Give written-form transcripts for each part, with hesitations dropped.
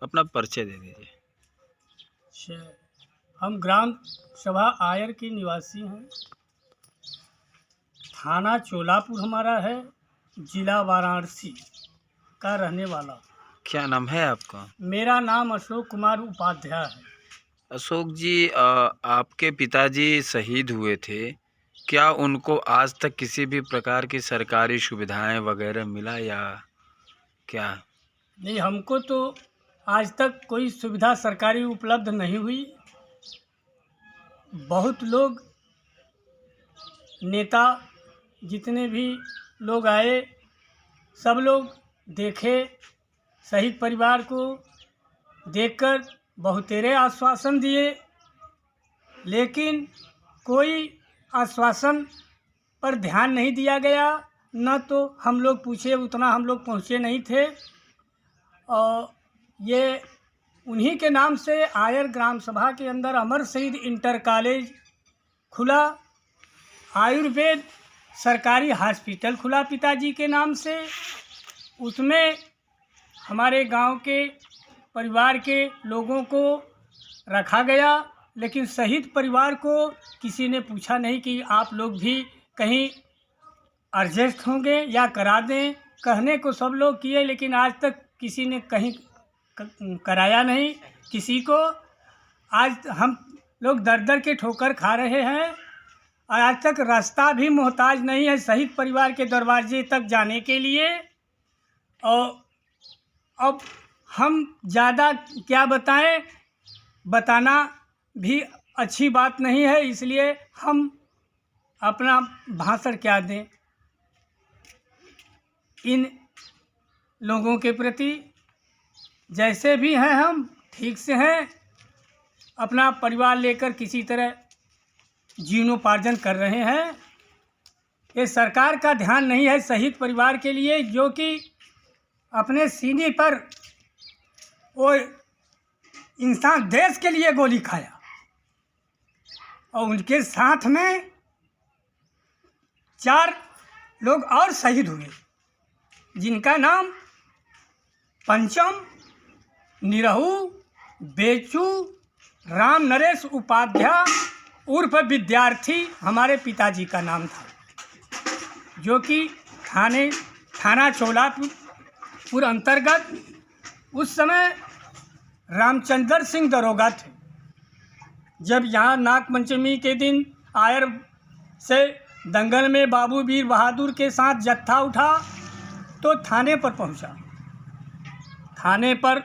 अपना परिचय दे दीजिए। अच्छा, हम ग्राम सभा आयर के निवासी हैं। थाना चोलापुर हमारा है, जिला वाराणसी का रहने वाला। क्या नाम है आपका? मेरा नाम अशोक कुमार उपाध्याय है। अशोक जी, आपके पिताजी शहीद हुए थे, क्या उनको आज तक किसी भी प्रकार की सरकारी सुविधाएं वगैरह मिला या क्या? नहीं, हमको तो आज तक कोई सुविधा सरकारी उपलब्ध नहीं हुई। बहुत लोग नेता जितने भी लोग आए, सब लोग देखे, शहीद परिवार को देखकर बहुतेरे आश्वासन दिए, लेकिन कोई आश्वासन पर ध्यान नहीं दिया गया। न तो हम लोग पूछे, उतना हम लोग पहुँचे नहीं थे। और ये उन्हीं के नाम से आयर ग्राम सभा के अंदर अमर शहीद इंटर कॉलेज खुला, आयुर्वेद सरकारी हॉस्पिटल खुला पिताजी के नाम से। उसमें हमारे गांव के परिवार के लोगों को रखा गया, लेकिन शहीद परिवार को किसी ने पूछा नहीं कि आप लोग भी कहीं एडजस्ट होंगे या करा दें। कहने को सब लोग किए, लेकिन आज तक किसी ने कहीं कराया नहीं किसी को। आज हम लोग दर दर के ठोकर खा रहे हैं और आज तक रास्ता भी मोहताज नहीं है शहीद परिवार के दरवाजे तक जाने के लिए। और अब हम ज़्यादा क्या बताएं, बताना भी अच्छी बात नहीं है, इसलिए हम अपना भाषण क्या दें इन लोगों के प्रति। जैसे भी हैं हम ठीक से हैं, अपना परिवार लेकर किसी तरह जीवनोपार्जन कर रहे हैं। ये सरकार का ध्यान नहीं है शहीद परिवार के लिए, जो कि अपने सीने पर वो इंसान देश के लिए गोली खाया और उनके साथ में 4 लोग और शहीद हुए, जिनका नाम पंचम, निरहू, बेचू, राम नरेश उपाध्याय उर्फ विद्यार्थी हमारे पिताजी का नाम था, जो कि थाना चोलापुर अंतर्गत उस समय रामचंद्र सिंह दरोगा थे। जब यहाँ नागपंचमी के दिन आयर से दंगल में बाबू वीर बहादुर के साथ जत्था उठा तो थाने पर पहुँचा। थाने पर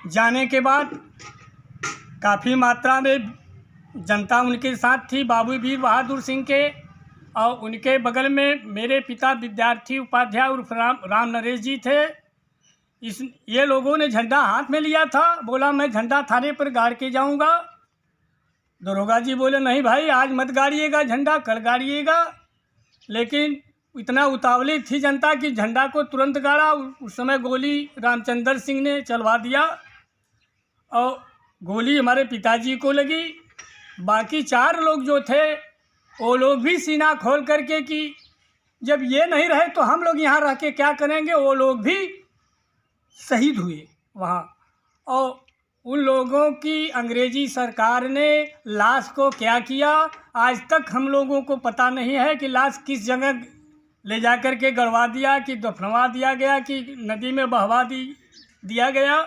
जाने के बाद काफ़ी मात्रा में जनता उनके साथ थी, बाबू वीर बहादुर सिंह के, और उनके बगल में मेरे पिता विद्यार्थी उपाध्याय उर्फ राम नरेश जी थे। ये लोगों ने झंडा हाथ में लिया था, बोला मैं झंडा थाने पर गाड़ के जाऊंगा। दरोगा जी बोले नहीं भाई, आज मत गाड़िएगा झंडा, कल गाड़िएगा। लेकिन इतना उतावली थी जनता कि झंडा को तुरंत गाड़ा। उस समय गोली रामचंद्र सिंह ने चलवा दिया और गोली हमारे पिताजी को लगी। बाकी 4 लोग जो थे वो लोग भी सीना खोल करके कि जब ये नहीं रहे तो हम लोग यहाँ रह के क्या करेंगे, वो लोग भी शहीद हुए वहाँ। और उन लोगों की अंग्रेजी सरकार ने लाश को क्या किया, आज तक हम लोगों को पता नहीं है कि लाश किस जगह ले जा कर के गड़वा दिया, कि दफनवा दिया गया, कि नदी में बहवा दिया गया।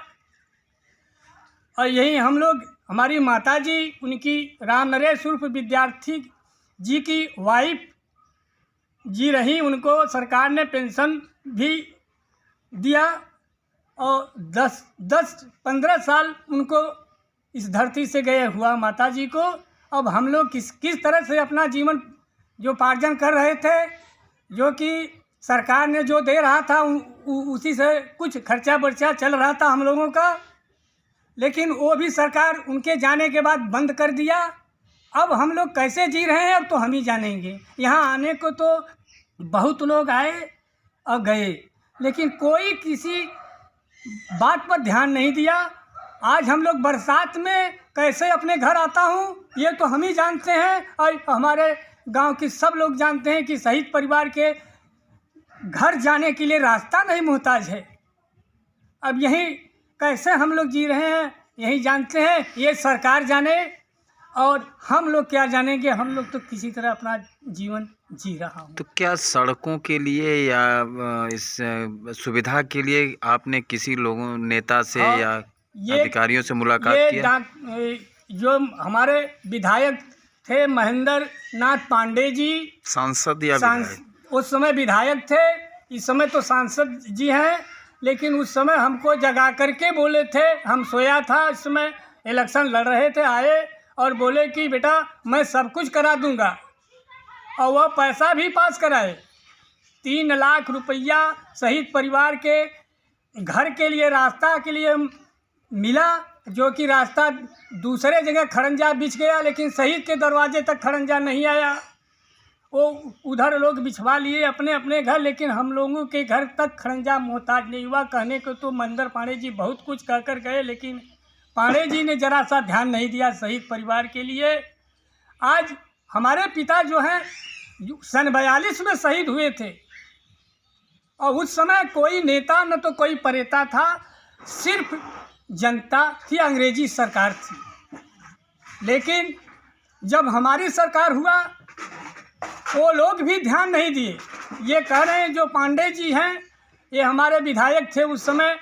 और यही हम लोग, हमारी माता जी, उनकी राम नरेश उर्फ विद्यार्थी जी की वाइफ जी रही, उनको सरकार ने पेंशन भी दिया और 10-15 साल उनको इस धरती से गए हुआ माता जी को। अब हम लोग किस तरह से अपना जीवन जो उपार्जन कर रहे थे, जो कि सरकार ने जो दे रहा था उसी से कुछ खर्चा बर्चा चल रहा था हम लोगों का, लेकिन वो भी सरकार उनके जाने के बाद बंद कर दिया। अब हम लोग कैसे जी रहे हैं अब तो हम ही जानेंगे। यहाँ आने को तो बहुत लोग आए और गए, लेकिन कोई किसी बात पर ध्यान नहीं दिया। आज हम लोग बरसात में कैसे अपने घर आता हूँ ये तो हम ही जानते हैं, और हमारे गांव के सब लोग जानते हैं कि शहीद परिवार के घर जाने के लिए रास्ता नहीं मोहताज है। अब यही कैसे हम लोग जी रहे हैं यही जानते हैं, ये सरकार जाने और हम लोग क्या जानेंगे। हम लोग तो किसी तरह अपना जीवन जी रहा हूँ। तो क्या सड़कों के लिए या इस सुविधा के लिए आपने किसी लोगों नेता से हाँ, या ये अधिकारियों से मुलाकात ये किया? जो हमारे विधायक थे महेंद्र नाथ पांडे जी, सांसद या सांस विधायक? उस समय विधायक थे, इस समय तो सांसद जी हैं, लेकिन उस समय हमको जगा करके बोले थे, हम सोया था उस समय, इलेक्शन लड़ रहे थे, आए और बोले कि बेटा मैं सब कुछ करा दूंगा, और वह पैसा भी पास कराए। 3 लाख रुपया शहीद परिवार के घर के लिए, रास्ता के लिए मिला, जो कि रास्ता दूसरे जगह खड़ंजा बिछ गया, लेकिन शहीद के दरवाजे तक खड़ंजा नहीं आया। वो उधर लोग बिछवा लिए अपने अपने घर, लेकिन हम लोगों के घर तक खड़ंजा मोहताज नहीं हुआ। कहने को तो महेंद्र पांडे जी बहुत कुछ कह कर गए, लेकिन पांडे जी ने जरा सा ध्यान नहीं दिया शहीद परिवार के लिए। आज हमारे पिता जो हैं सन 42 में शहीद हुए थे, और उस समय कोई नेता न तो कोई परेता था, सिर्फ जनता थी, अंग्रेजी सरकार थी। लेकिन जब हमारी सरकार हुआ वो लोग भी ध्यान नहीं दिए। ये कह रहे हैं जो पांडे जी हैं, ये हमारे विधायक थे उस समय,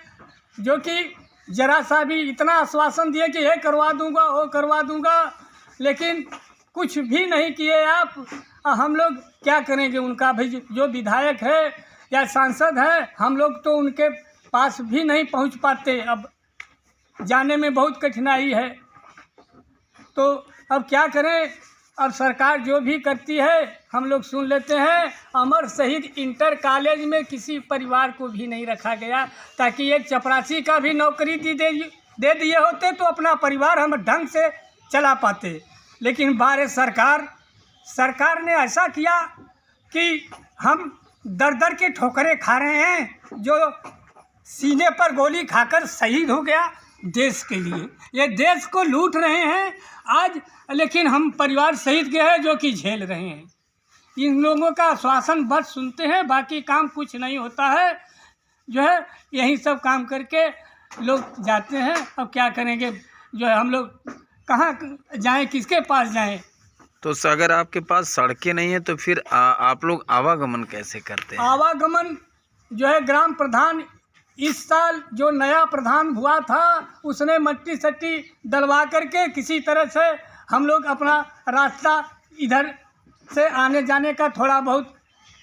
जो कि जरा सा भी इतना आश्वासन दिए कि ये करवा दूंगा वो करवा दूंगा, लेकिन कुछ भी नहीं किए आप। हम लोग क्या करेंगे उनका भी, जो विधायक है या सांसद है, हम लोग तो उनके पास भी नहीं पहुंच पाते, अब जाने में बहुत कठिनाई है। तो अब क्या करें, अब सरकार जो भी करती है हम लोग सुन लेते हैं। अमर शहीद इंटर कॉलेज में किसी परिवार को भी नहीं रखा गया, ताकि एक चपरासी का भी नौकरी दे दिए होते तो अपना परिवार हम ढंग से चला पाते। लेकिन बारे सरकार ने ऐसा किया कि हम दर दर के ठोकरें खा रहे हैं। जो सीने पर गोली खाकर शहीद हो गया देश के लिए, ये देश को लूट रहे हैं आज, लेकिन हम परिवार शहीद के हैं जो कि झेल रहे हैं। इन लोगों का आश्वासन बस सुनते हैं, बाकी काम कुछ नहीं होता है। जो है यही सब काम करके लोग जाते हैं। अब क्या करेंगे, जो है हम लोग कहाँ जाएं, किसके पास जाएं। तो अगर आपके पास सड़कें नहीं है तो फिर आप लोग आवागमन कैसे करते हैं? आवागमन जो है ग्राम प्रधान, इस साल जो नया प्रधान हुआ था उसने मट्टी सट्टी डलवा करके किसी तरह से हम लोग अपना रास्ता इधर से आने जाने का थोड़ा बहुत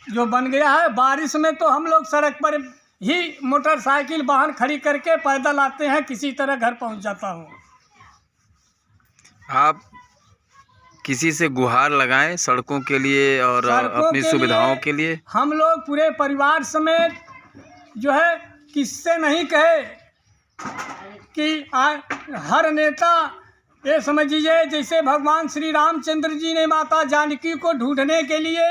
जो बन गया है। बारिश में तो हम लोग सड़क पर ही मोटरसाइकिल वाहन खड़ी करके पैदल आते हैं, किसी तरह घर पहुंच जाता हूँ। आप किसी से गुहार लगाएं सड़कों के लिए और अपनी सुविधाओं के लिए। हम लोग पूरे परिवार समेत जो है किससे नहीं कहे कि हर नेता, ये समझिए जैसे भगवान श्री रामचंद्र जी ने माता जानकी को ढूंढने के लिए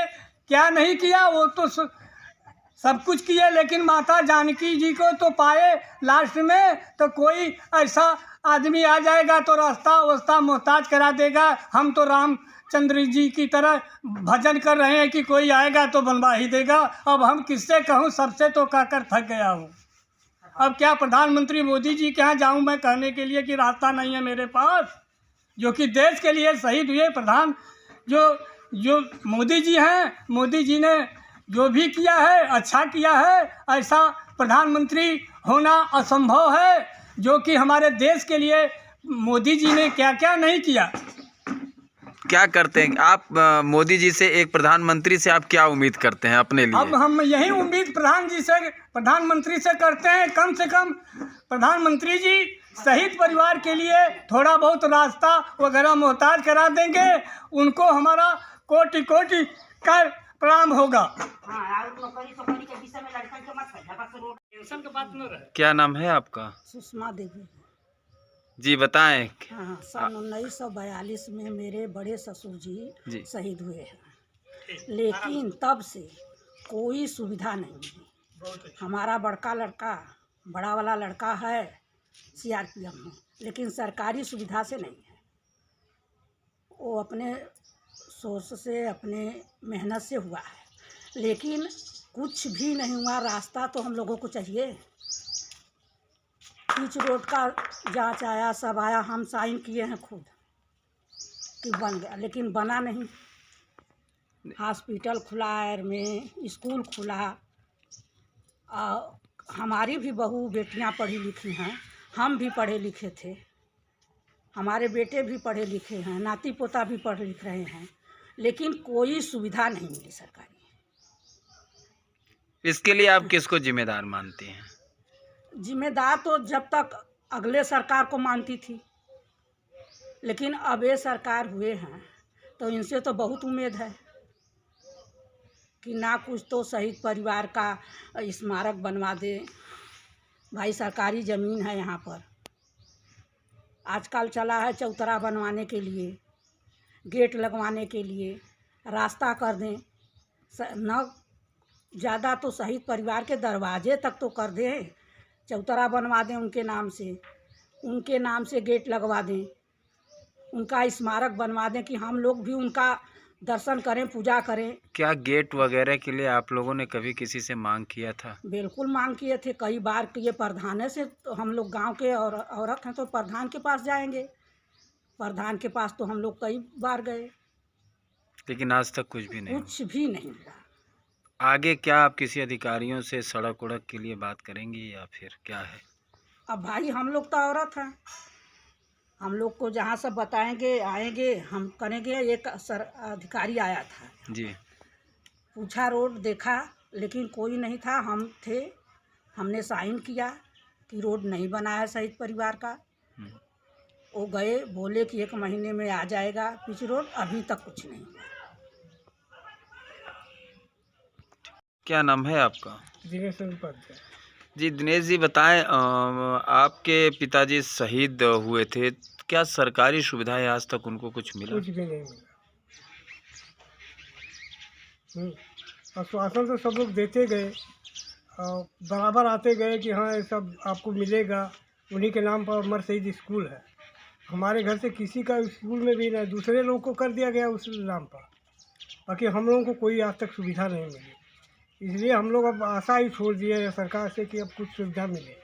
क्या नहीं किया, वो तो सब कुछ किए, लेकिन माता जानकी जी को तो पाए लास्ट में तो कोई ऐसा आदमी आ जाएगा तो रास्ता मोहताज करा देगा। हम तो रामचंद्र जी की तरह भजन कर रहे हैं कि कोई आएगा तो बनवा ही देगा। अब हम किससे कहूँ, सबसे तो कहकर थक गया हूँ। अब क्या प्रधानमंत्री मोदी जी के यहाँ जाऊँ मैं कहने के लिए कि रास्ता नहीं है मेरे पास, जो कि देश के लिए शहीद हुए प्रधान जो मोदी जी हैं, मोदी जी ने जो भी किया है अच्छा किया है। ऐसा प्रधानमंत्री होना असंभव है, जो कि हमारे देश के लिए मोदी जी ने क्या क्या नहीं किया। क्या करते हैं आप मोदी जी से, एक प्रधानमंत्री से आप क्या उम्मीद करते हैं अपने लिए? अब हम यही उम्मीद प्रधानमंत्री से करते हैं, कम से कम प्रधानमंत्री जी शहीद परिवार के लिए थोड़ा बहुत रास्ता वगैरह मोहताज करा देंगे, उनको हमारा कोटि कोटि का प्रणाम होगा। क्या नाम है आपका? सुषमा देवी। जी बताएं। हाँ, सन 1942 में मेरे बड़े ससुर जी शहीद हुए हैं, लेकिन तब से कोई सुविधा नहीं मिली। हमारा बड़ा वाला लड़का है CRPF में, लेकिन सरकारी सुविधा से नहीं है। वो अपने सोच से, अपने मेहनत से हुआ है, लेकिन कुछ भी नहीं हुआ। रास्ता तो हम लोगों को चाहिए। पिच रोड का जांच आया, सब आया, हम साइन किए हैं खुद कि बन गया, लेकिन बना नहीं। हॉस्पिटल खुला है में, स्कूल खुला, हमारी भी बहू बेटियां पढ़ी लिखी हैं, हम भी पढ़े लिखे थे, हमारे बेटे भी पढ़े लिखे हैं, नाती पोता भी पढ़ लिख रहे हैं, लेकिन कोई सुविधा नहीं मिली सरकारी। इसके लिए आप किसको जिम्मेदार मानती हैं? जिम्मेदार तो जब तक अगले सरकार को मानती थी, लेकिन अब ये सरकार हुए हैं तो इनसे तो बहुत उम्मीद है कि ना कुछ तो शहीद परिवार का स्मारक बनवा दे। भाई सरकारी ज़मीन है यहाँ पर, आजकल चला है चौतरा बनवाने के लिए, गेट लगवाने के लिए, रास्ता कर दें, न ज़्यादा तो शहीद परिवार के दरवाजे तक तो कर दें, चौतरा बनवा दें उनके नाम से गेट लगवा दें, उनका स्मारक बनवा दें कि हम लोग भी उनका दर्शन करें, पूजा करें। क्या गेट वगैरह के लिए आप लोगों ने कभी किसी से मांग किया था? बिल्कुल मांग किए थे, कई बार किए। प्रधान से तो हम लोग गांव के और औरत हैं तो प्रधान के पास जाएंगे, प्रधान के पास तो हम लोग कई बार गए, लेकिन आज तक कुछ भी नहीं हुआ। कुछ भी नहीं हुआ। आगे क्या आप किसी अधिकारियों से सड़क उड़क के लिए बात करेंगी या फिर क्या है? अब भाई हम लोग तो औरत हैं, हम लोग को जहाँ सब बताएंगे आएंगे हम करेंगे। एक अधिकारी आया था जी, पूछा, रोड देखा, लेकिन कोई नहीं था, हम थे, हमने साइन किया कि रोड नहीं बना है शहीद परिवार का। वो गए, बोले कि 1 महीने में आ जाएगा पिच रोड, अभी तक कुछ नहीं हुआ। क्या नाम है आपका? दिनेश उपाध्याय। जी दिनेश जी बताएं, आपके पिताजी शहीद हुए थे, क्या सरकारी सुविधाएं आज तक उनको कुछ मिला? कुछ भी नहीं मिला। आश्वासन तो सब लोग देते गए और बराबर आते गए कि हाँ ये सब आपको मिलेगा। उन्हीं के नाम पर अमर शहीद स्कूल है, हमारे घर से किसी का स्कूल में भी नहीं, दूसरे लोग को कर दिया गया उस नाम पर, बाकी हम लोगों को कोई आज तक सुविधा नहीं मिली। इसलिए हम लोग अब आशा ही छोड़ दिए सरकार से कि अब कुछ सुविधा मिले।